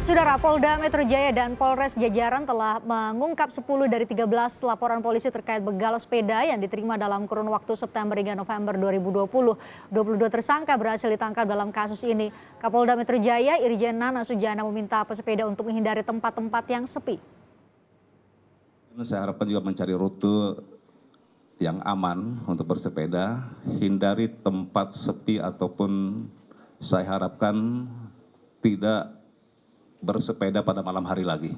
Saudara, Polda Metro Jaya dan Polres Jajaran telah mengungkap 10 dari 13 laporan polisi terkait begal sepeda yang diterima dalam kurun waktu September hingga November 2020. 22 tersangka berhasil ditangkap dalam kasus ini. Kapolda Metro Jaya, Irjen Nana Sujana meminta pesepeda untuk menghindari tempat-tempat yang sepi. Saya harapkan juga mencari rute yang aman untuk bersepeda, hindari tempat sepi ataupun saya harapkan tidak bersepeda pada malam hari lagi.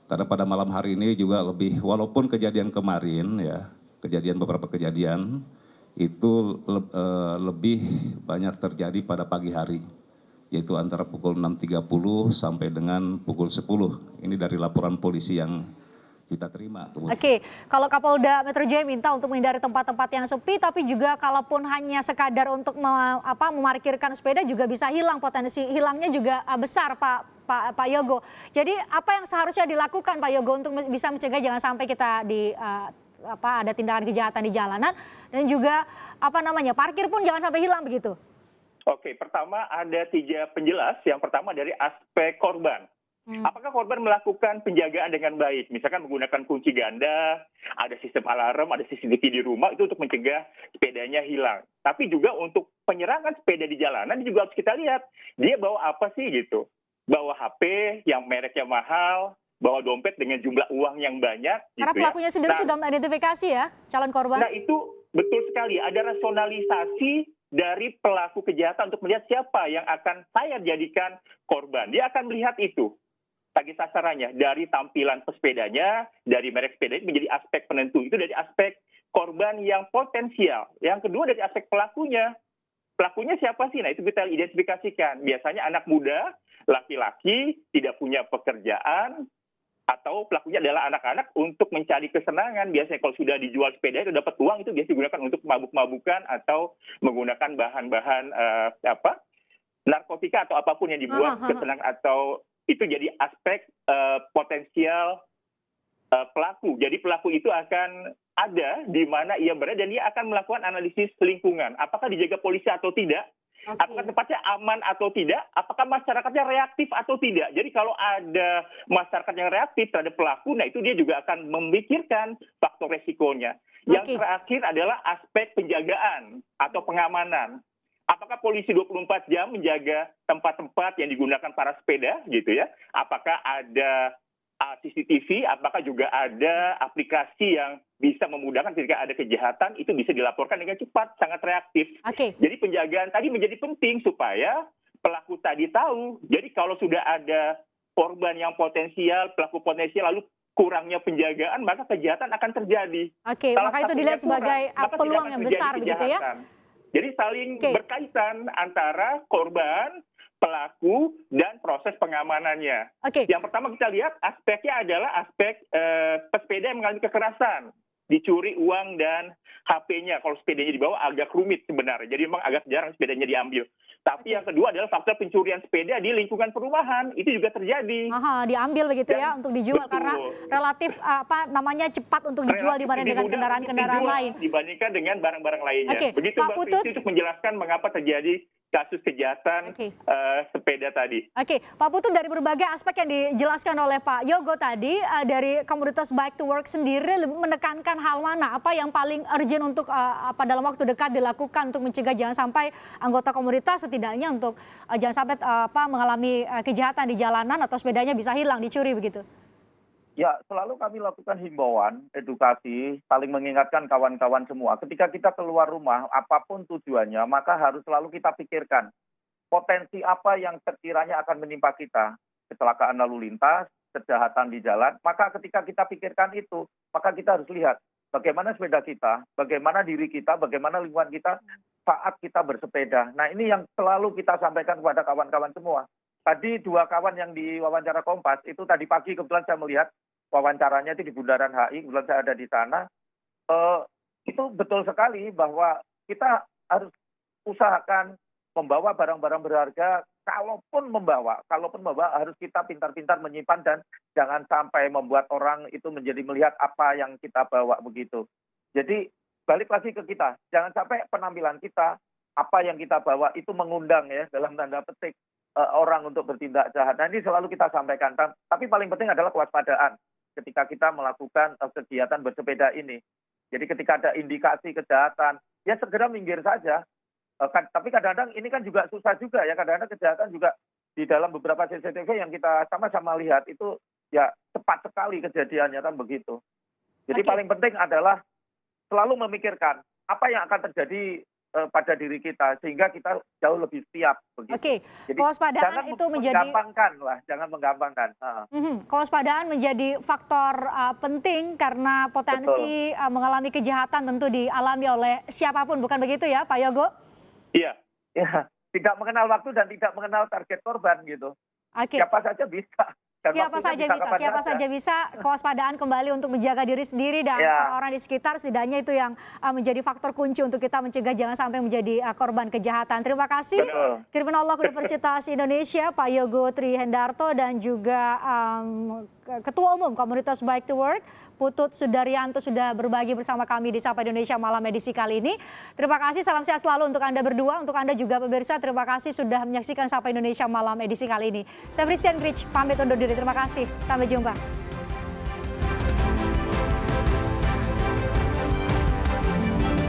Karena pada malam hari ini juga walaupun kejadian kemarin ya, beberapa kejadian itu lebih banyak terjadi pada pagi hari, yaitu antara pukul 6.30 sampai dengan pukul 10. Ini dari laporan polisi yang kita terima. Oke, kalau Kapolda Metro Jaya minta untuk menghindari tempat-tempat yang sepi, tapi juga kalaupun hanya sekadar untuk memarkirkan sepeda juga bisa hilang, potensi hilangnya juga besar, Pak Yogo. Jadi apa yang seharusnya dilakukan Pak Yogo untuk bisa mencegah jangan sampai kita ada tindakan kejahatan di jalanan, dan juga parkir pun jangan sampai hilang begitu? Oke, pertama ada 3 penjelas. Yang pertama dari aspek korban. Apakah korban melakukan penjagaan dengan baik? Misalkan menggunakan kunci ganda, ada sistem alarm, ada CCTV di rumah, itu untuk mencegah sepedanya hilang. Tapi juga untuk penyerangan sepeda di jalanan juga harus kita lihat. Dia bawa apa sih gitu? Bawa HP yang mereknya mahal, bawa dompet dengan jumlah uang yang banyak. Karena gitu pelakunya sendiri sudah mengidentifikasi ya, calon korban? Nah itu betul sekali, ada rasionalisasi dari pelaku kejahatan untuk melihat siapa yang akan saya jadikan korban. Dia akan melihat itu. Target sasarannya dari tampilan pesepedanya, dari merek sepeda menjadi aspek penentu. Itu dari aspek korban yang potensial. Yang kedua dari aspek pelakunya. Pelakunya siapa sih? Nah itu kita identifikasikan. Biasanya anak muda, laki-laki, tidak punya pekerjaan, atau pelakunya adalah anak-anak untuk mencari kesenangan. Biasanya kalau sudah dijual sepeda itu dapat uang, itu biasanya digunakan untuk mabuk-mabukan atau menggunakan bahan-bahan narkotika atau apapun yang dibuat kesenangan, atau itu jadi aspek potensial pelaku. Jadi pelaku itu akan ada di mana ia berada dan dia akan melakukan analisis lingkungan. Apakah dijaga polisi atau tidak? Okay. Apakah tempatnya aman atau tidak? Apakah masyarakatnya reaktif atau tidak? Jadi kalau ada masyarakat yang reaktif terhadap pelaku, nah itu dia juga akan memikirkan faktor resikonya. Yang terakhir adalah aspek penjagaan atau pengamanan. Apakah polisi 24 jam menjaga tempat-tempat yang digunakan para sepeda gitu ya? Apakah ada CCTV, apakah juga ada aplikasi yang bisa memudahkan ketika ada kejahatan, itu bisa dilaporkan dengan cepat, sangat reaktif. Jadi penjagaan tadi menjadi penting supaya pelaku tadi tahu. Jadi kalau sudah ada korban yang potensial, pelaku potensial, lalu kurangnya penjagaan, maka kejahatan akan terjadi. Maka itu dilihat sebagai peluang yang besar begitu ya? Jadi saling berkaitan antara korban, pelaku, dan proses pengamanannya. Yang pertama kita lihat aspeknya adalah aspek pesepeda yang mengalami kekerasan. Dicuri uang dan HP-nya. Kalau sepedanya dibawa agak rumit sebenarnya. Jadi memang agak jarang sepedanya diambil. Tapi yang kedua adalah faktor pencurian sepeda di lingkungan perumahan. Itu juga terjadi. Diambil begitu ya untuk dijual. Betul. Karena relatif cepat untuk dijual dibanding dengan kendaraan-kendaraan lain. Dibandingkan dengan barang-barang lainnya. Begitu Mbak Prisi untuk menjelaskan mengapa terjadi kasus kejahatan sepeda tadi. Pak Putut, dari berbagai aspek yang dijelaskan oleh Pak Yogo tadi, dari komunitas Bike to Work sendiri menekankan hal mana? Apa yang paling urgent untuk dalam waktu dekat dilakukan untuk mencegah jangan sampai anggota komunitas setidaknya untuk jangan sampai mengalami kejahatan di jalanan atau sepedanya bisa hilang, dicuri begitu? Ya, selalu kami lakukan himbauan, edukasi, saling mengingatkan kawan-kawan semua. Ketika kita keluar rumah, apapun tujuannya, maka harus selalu kita pikirkan potensi apa yang sekiranya akan menimpa kita. Kecelakaan lalu lintas, kejahatan di jalan. Maka ketika kita pikirkan itu, maka kita harus lihat bagaimana sepeda kita, bagaimana diri kita, bagaimana lingkungan kita saat kita bersepeda. Nah, ini yang selalu kita sampaikan kepada kawan-kawan semua. Tadi 2 kawan yang di wawancara Kompas, itu tadi pagi kebetulan saya melihat wawancaranya itu di Bundaran HI, kebetulan saya ada di sana. Itu betul sekali bahwa kita harus usahakan membawa barang-barang berharga, kalaupun membawa harus kita pintar-pintar menyimpan dan jangan sampai membuat orang itu menjadi melihat apa yang kita bawa begitu. Jadi balik lagi ke kita, jangan sampai penampilan kita, apa yang kita bawa itu mengundang ya dalam tanda petik orang untuk bertindak jahat. Nah, ini selalu kita sampaikan. Tapi paling penting adalah kewaspadaan ketika kita melakukan kegiatan bersepeda ini. Jadi ketika ada indikasi kejahatan, ya segera minggir saja. Tapi kadang-kadang ini kan juga susah juga ya. Kadang-kadang kejahatan juga di dalam beberapa CCTV yang kita sama-sama lihat itu ya cepat sekali kejadiannya kan begitu. Jadi paling penting adalah selalu memikirkan apa yang akan terjadi pada diri kita sehingga kita jauh lebih siap begitu. Oke, Jadi kewaspadaan itu menjadi jangan menggampangkan. kewaspadaan menjadi faktor penting karena potensi mengalami kejahatan tentu dialami oleh siapapun, bukan begitu ya Pak Yogo? Iya. Ya, tidak mengenal waktu dan tidak mengenal target korban gitu. Oke. Siapa saja bisa. Dan Siapa waktunya saja bisa, kapan siapa saja bisa kewaspadaan kembali untuk menjaga diri sendiri dan orang-orang di sekitar, setidaknya itu yang menjadi faktor kunci untuk kita mencegah jangan sampai menjadi korban kejahatan. Terima kasih Kriminolog Universitas Indonesia Pak Yogo Trihendarto dan juga Ketua Umum Komunitas Bike to Work Putut Sudaryanto sudah berbagi bersama kami di Sapa Indonesia Malam Edisi kali ini. Terima kasih, salam sehat selalu untuk Anda berdua, untuk Anda juga pemirsa. Terima kasih sudah menyaksikan Sapa Indonesia Malam Edisi kali ini. Saya Christian Grich, pamit undur diri. Terima kasih, sampai jumpa.